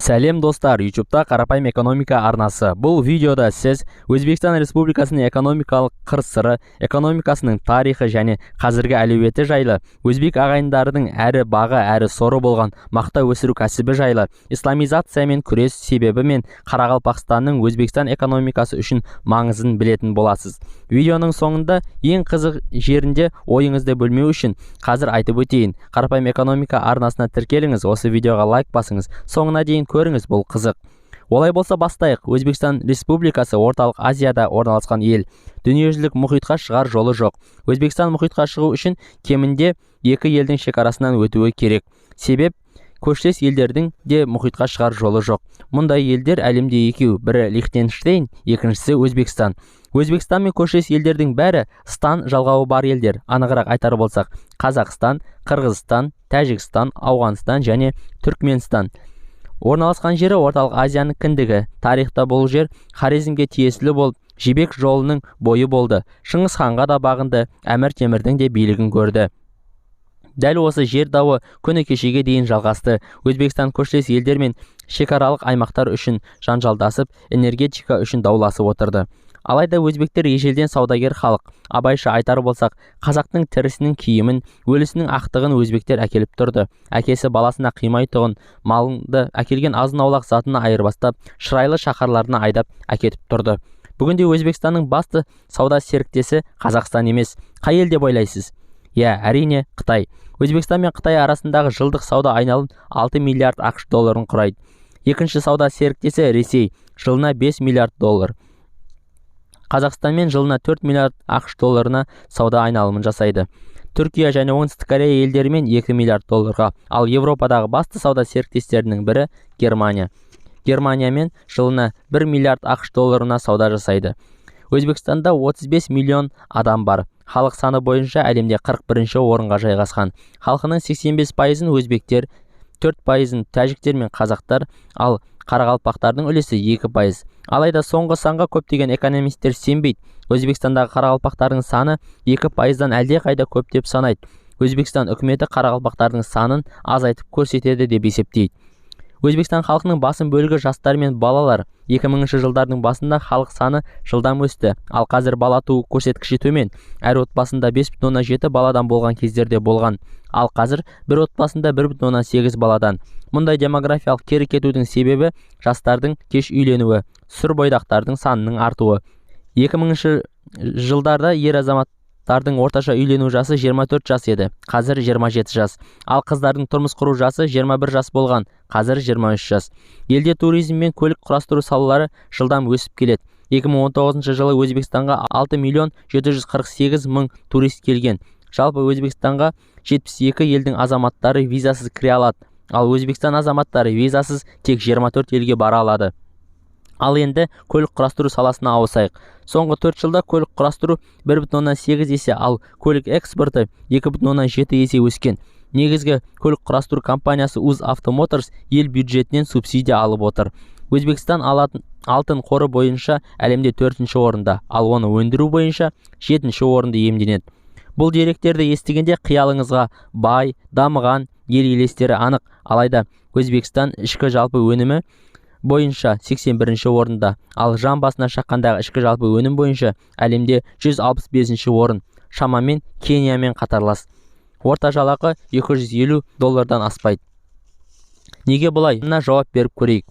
Сәлем достар, YouTube'да қарапайым экономика арнасы. Бұл видеода сіз Өзбекстан Республикасының экономикалық қыр-сыры, экономикасының тарихы және қазіргі әлеуеті жайлы, өзбек ағайындарының әрі бағы әрі соры болған мақта өсіру кәсібі жайлы, исламизациямен күрес себебі мен Қарақалпақстанның Өзбекстан экономикасы үшін маңызын білетін боласыз. Видеоның соңында ең қызық жерінде ойыңызды бөлмеу үшін қазір айтып өтейін. Қарапайым экономика арнасына тіркеліңіз, осы видеоға лайк басыңыз, соңына дейін көріңіз, бұл қызық. Олай болса бастайық. Өзбекстан Республикасы орталық Азияда орналасқан ел. Дүниежүзілік мұхитқа шығар жолы жоқ. Өзбекстан мұхитқа шығу үшін кемінде екі елдің шекарасынан өтуі керек. Себеп көршілес елдердің де мұхитқа шығар жолы жоқ. Мұндай елдер әлемде екеу, бірі Лихтенштейн, екіншісі Өзбекстан. Өзбекстан мен көршілес елдердің бәрі стан жалғауы бар елдер. Анығырақ айтар болсақ, Қазақстан, Қырғызстан, Тәжікстан, Ауғанстан және Түркменстан. Орналасқан жері орталық Азияның кіндігі. Тарихта бұл жер Хорезмге тиесілі болып, Жібек жолының бойы болды. Шыңғыс ханға да бағынды, Әмір Темірдің де билігін көрді. Дәл осы жер дауы күні кешеге дейін жалғасты. Өзбекстан көршілес елдермен шекаралық аймақтар үшін жанжалдасып, энергетика үшін дауласып отырды. Алайда өзбектер ежелден саудагер халық. Абайша айтар болсақ, қазақтың тірісінің киімін, өлісінің ақтығын өзбектер әкеліп тұрды. Әкесі баласына қимай тұғын, малыңды әкелген азын-аулақ затына айырбастап, шырайлы шаһарларына айдап әкетіп тұрды. Бүгінде Өзбекстанның басты сауда серіктесі Қазақстан емес. Қай ел деп ойлайсыз? Әрине, Қытай. Өзбекстан мен Қытай арасындағы жылдық сауда айналым 6 миллиард ақш долларын құрайды. Екінші сауда серіктесі Ресей, жылына 5 миллиард доллар. Қазақстанмен жылына 4 миллиард ақш долларына сауда айналымын жасайды. Түркия және Оңтүстік Корея елдерімен 2 миллиард долларға, ал Европадағы басты сауда серіктестерінің бірі Германия. Германиямен жылына 1 миллиард ақш долларына сауда жасайды. Өзбекстанда 35 миллион адам бар. Халық саны бойынша әлемде 41-ші орынға жайғасқан. Халқының 85%-ын өзбектер, 4%-ын тәжіктер мен қазақтар, ал қарақалпақтардың үлесі 2%. Алайда соңғы санға көптеген экономисттер сенбейді. Өзбекстандағы қарақалпақтардың саны 2%-дан әлде қайда көп деп санайды. Өзбекстан үкіметі қарақалпақтардың санын азайтып көрсетеді деп есептейді. Өзбекстан халқының басым бөлігі жастар мен балалар. 2000-ші жылдардың басында халық саны жылдам өсті, ал қазір бала туу көрсеткіші төмен. Әр отбасында 5,7 баладан болған кездерде болған, ал қазір бір отбасында 1,8 баладан. Мұндай демографиялық кері кетудің себебі жастардың кеш үйленуі, сүр бойдақтардың санының артуы. 2000-ші жылдарда ер азаматтардың орташа үйлену жасы 24 жас еді, қазір 27 жас. Ал қыздардың тұрмыс құру жасы 21 жас болған, қазір 23 жас. Елде туризм мен көлік құрастыру салалары жылдам өсіп келеді. 2019 жылы Өзбекстанға 6 миллион 748 мың турист келген. Жалпы Өзбекстанға 72 елдің азаматтары визасыз кіре алады, ал Өзбекстан азаматтары визасыз тек 24 елге бара алады. Ал енді көлік құрастыру саласына ауысайық. Соңғы 4 жылда көлік құрастыру 1,8 есе, ал көлік экспорты 2,7 есе өскен. Негізгі көлік құрастыру компаниясы Узавтомоторс ел бюджетінен субсидия алып отыр. Өзбекстан алтын қоры бойынша әлемде 4-ші орында, ал оны өндіру бойынша 7-ші орынды иемденеді. Бұл деректерді естігенде қиялыңызға бай, дамыған ел елестері анық. Алайда Өзбекстан ішкі жалпы өнімі бойынша 81-ші орында, ал жан басына шаққандағы ішкі жалпы өнім бойынша әлемде 165-ші орын, шамамен Кениямен қатарлас. Орта жалақы 250 доллардан аспайды. Неге бұлай? Мына жауап беріп көрейік.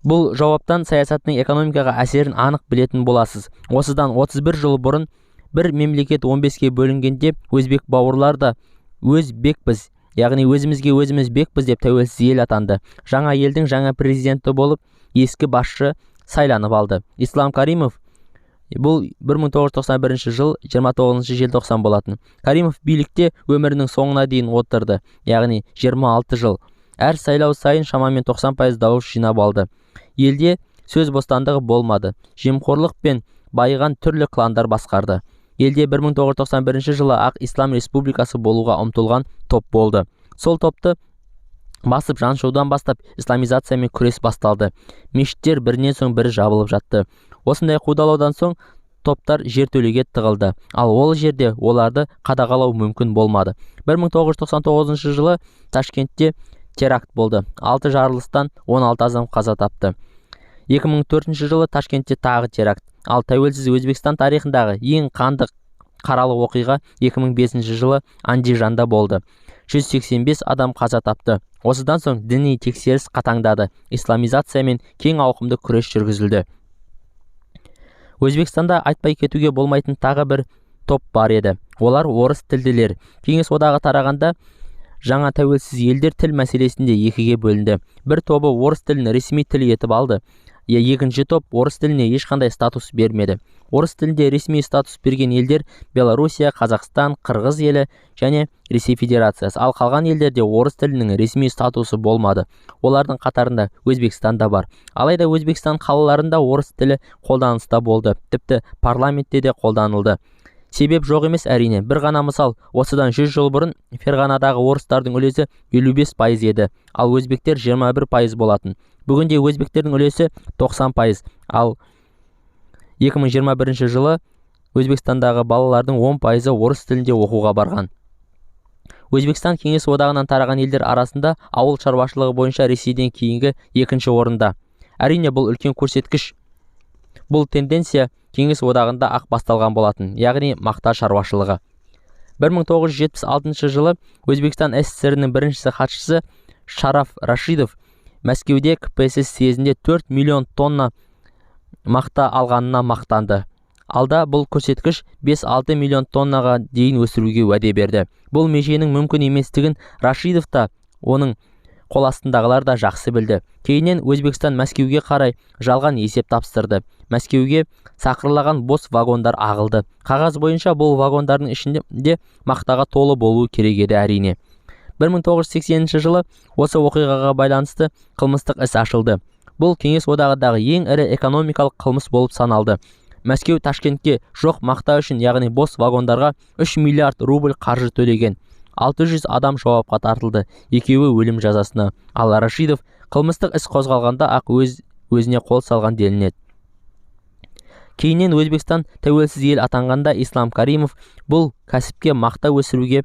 Бұл жауаптан саясаттың экономикаға әсерін анық білетін боласыз. Осыдан 31 жыл бұрын бір мемлекет 15-ке бөлінгенде өзбек бауырлар да өзбекпіз, яғни өзімізге өзіміз бекпіз деп тәуелсіз ел атанды. Жаңа елдің жаңа президенті болып ескі басшы сайланып алды. Ислам Каримов. Бұл 1991 жыл 29 желтоқсан болатын. Каримов билікте өмірінің соңына дейін отырды, яғни 26 жыл. Әр сайлау сайын шамамен 90% дауыс жинап алды. Елде сөз бостандығы болмады. Жемқорлық пен байыған түрлі кландар басқарды. Елде 1991 жылы ақ Ислам Республикасы болуға ұмтылған топ болды. Сол топты басып жаншудан бастап исламизациямен күрес басталды. Мешіттер бірінен соң бірі жабылып жатты. Осындай қудалаудан соң топтар жертөлеге тығылды, ал ол жерде оларды қадағалау мүмкін болмады. 1999 жылы Ташкентте теракт болды. 6 жарылыстан 16 адам қаза тапты. 2004 жылы Ташкентте тағы теракт. Ал тәуелсіз Өзбекстан тарихындағы ең қанды қаралы оқиға 2005 жылы Андижанда болды. 185 адам қаза тапты. Осыдан соң діни тексеріс қатаңдады. Исламизациямен кең ауқымды күрес жүргізілді. Өзбекстанда айтпай кетуге болмайтын тағы бір топ бар еді. Олар орыс тілділер. Кеңес одағы тарағанда жаңа тәуелсіз елдер тіл мәселесінде екіге бөлінді. Бір тобы орыс тілін ресми тіл етіп алды. Екінші топ орыс тіліне ешқандай статус бермеді. Орыс тілінде ресми статус берген елдер Белоруссия, Қазақстан, Қырғыз елі және Ресей Федерациясы. Ал қалған елдерде орыс тілінің ресми статусы болмады. Олардың қатарында Өзбекстан да бар. Алайда Өзбекстан қалаларында орыс тілі қолданыста болды. Тіпті парламентте де қолданылды. Себеп жоқ емес әрине. Бір ғана мысал, осыдан 100 жыл бұрын Ферғанадағы орыстардың үлесі 55% еді, ал өзбектер 21% болатын. Бүгінде өзбектердің үлесі 90%, ал 2021 жылы Өзбекстандағы балалардың 10% орыс тілінде оқуға барған. Өзбекстан кеңес одағынан тараған елдер арасында ауыл шаруашылығы бойынша Ресейден кейінгі екінші орында. Әрине бұл үлкен көрсеткіш. Бұл тенденция кеңес одағында ақ басталған болатын, яғни мақта шаруашылығы. 1976 жылы Өзбекстан СССР-ның бірінші хатшысы Шараф Рашидов Мәскеуде КПСС съезінде 4 миллион тонна мақта алғанына мақтанды. Алда бұл көрсеткіш 5-6 миллион тоннаға дейін өсіруге уәде берді. Бұл меженің мүмкін еместігін Рашидов та, оның қол астындағылар да жақсы білді. Кейіннен Өзбекстан Мәскеуге қарай жалған есеп тапсырды. Мәскеуге сақырлаған бос вагондар ағылды. Қағаз бойынша бұл вагондардың ішінде мақтаға толы болуы керек еді әрине. 1980 жылы осы оқиғаға байланысты қылмыстық іс ашылды. Бұл кеңес одағындағы ең ірі экономикалық қылмыс болып саналды. Мәскеу Ташкентке жоқ мақта үшін, яғни бос вагондарға 3 миллиард рубль қаржы төлеген. 600 адам жауапқа тартылды, екеуі өлім жазасына. Ал Рашидов қылмыстық іс қозғалғанда ақ өзіне қол салған делінеді. Кейіннен Өзбекстан тәуелсіз ел атанғанда Ислам Каримов бұл кәсіпке мақта өсіруге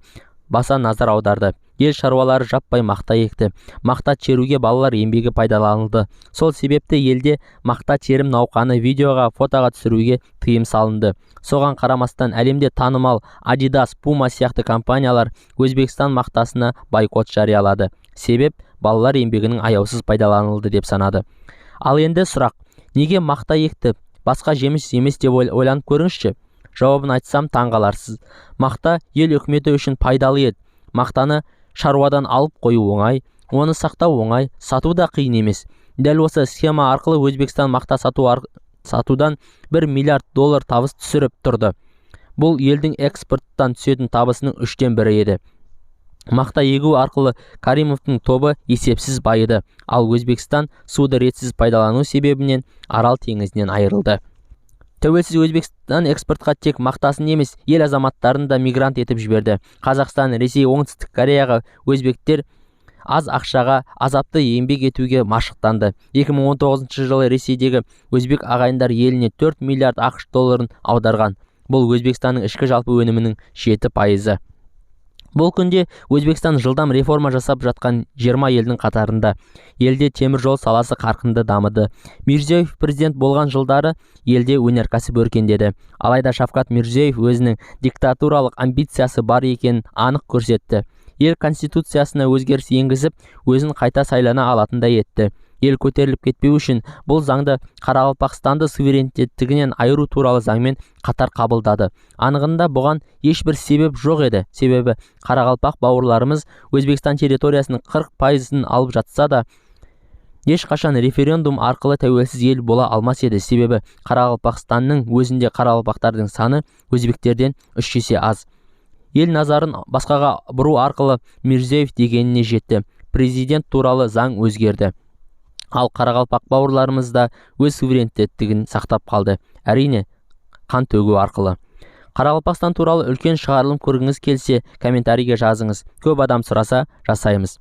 баса назар аударды. Ел шаруалары жаппай мақта екті. Мақта теруге балалар еңбегі пайдаланылды. Сол себепті елде мақта терім науқаны видеоға, фотоға түсіруге тыйым салынды. Соған қарамастан әлемде танымал Adidas, Puma сияқты компаниялар Өзбекстан мақтасына бойкот жариялады. Себеп балалар еңбегінің аяусыз пайдаланылды деп санады. Ал енді сұрақ: неге мақта екті? Басқа жеміс емес деп ойланып көріңізші. Жауабын айтсам таңғаларсыз. Мақта ел үкіметі үшін пайдалы еді. Мақтаны шаруадан алып қою оңай, оны сақтау оңай, сату да қиын емес. Дәл осы схема арқылы Өзбекстан мақта сатудан 1 миллиард доллар табыс түсіріп тұрды. Бұл елдің экспорттан түсетін табысының 3-тен 1 еді. Мақта егу арқылы Каримовтың тобы есепсіз байыды, ал Өзбекстан суды ретсіз пайдалану себебінен Арал теңізінен айырылды. Тәуелсіз Өзбекстан экспортқа тек мақтасын емес, ел азаматтарын да мигрант етіп жіберді. Қазақстан, Ресей, Оңтүстік Кореяға өзбектер аз ақшаға азапты еңбек етуге машықтанды. 2019 жылы Ресейдегі өзбек ағайындар еліне 4 миллиард ақш долларын аударған. Бұл Өзбекстанның ішкі жалпы өнімінің 7%. Бұл күнде Өзбекстан жылдам реформа жасап жатқан 20 елдің қатарында. Елде темір жол саласы қарқынды дамыды. Мирзиёев президент болған жылдары елде өнеркәсіп өркендеді. Алайда Шавкат Мирзиёев өзінің диктатуралық амбициясы бар екенін анық көрсетті. Ел конституциясына өзгеріс енгізіп, өзін қайта сайлана алатындай етті. Ел көтеріліп кетпеу үшін бұл заңды Қарақалпақстанды суверенитеттігінен айыру туралы заңмен қатар қабылдады. Анығында бұған ешбір себеп жоқ еді. Себебі Қарақалпақ бауырларымыз Өзбекстан территориясының 40%-ын алып жатса да, ешқашан референдум арқылы тәуелсіз ел бола алмас еді. Себебі Қарақалпақстанның өзінде қарақалпақтардың саны өзбектерден 3 есе аз. Ел назарын басқаға бұру арқылы Мирзиёев дегеніне жетті. Президент туралы заң өзгерді. Ал Қарақалпақ бауырларымыз да өз суверенитеттігін сақтап қалды. Әрине, қан төгу арқылы. Қарақалпақстан туралы үлкен шығарылым көргіңіз келсе, комментарийге жазыңыз. Көп адам сұраса, жасаймыз.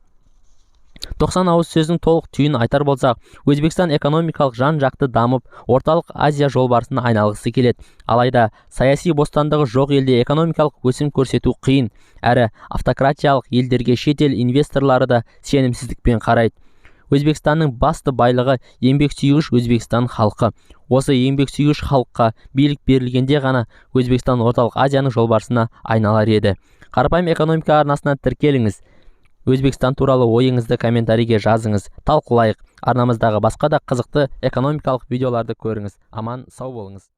90 ауыз сөздің толық түйінін айтар болсақ, Өзбекстан экономикалық жан-жақты дамып, орталық Азия жолбарысына айналғысы келеді. Алайда саяси бостандығы жоқ елде экономикалық өсім көрсету қиын, әрі автократиялық елдерге шетел инвесторлары да сенімсіздікпен қарайды. Өзбекстанның басты байлығы еңбексүйгіш Өзбекстан халқы. Осы еңбексүйгіш халыққа билік берілгенде ғана Өзбекстан орталық Азияның жолбарысына айналар еді. Қарапайым экономика арнасына тіркеліңіз. Өзбекстан туралы ойыңызды комментарийге жазыңыз, талқылайық. Арнамыздағы басқа да қызықты экономикалық видеоларды көріңіз. Аман сау болыңыз.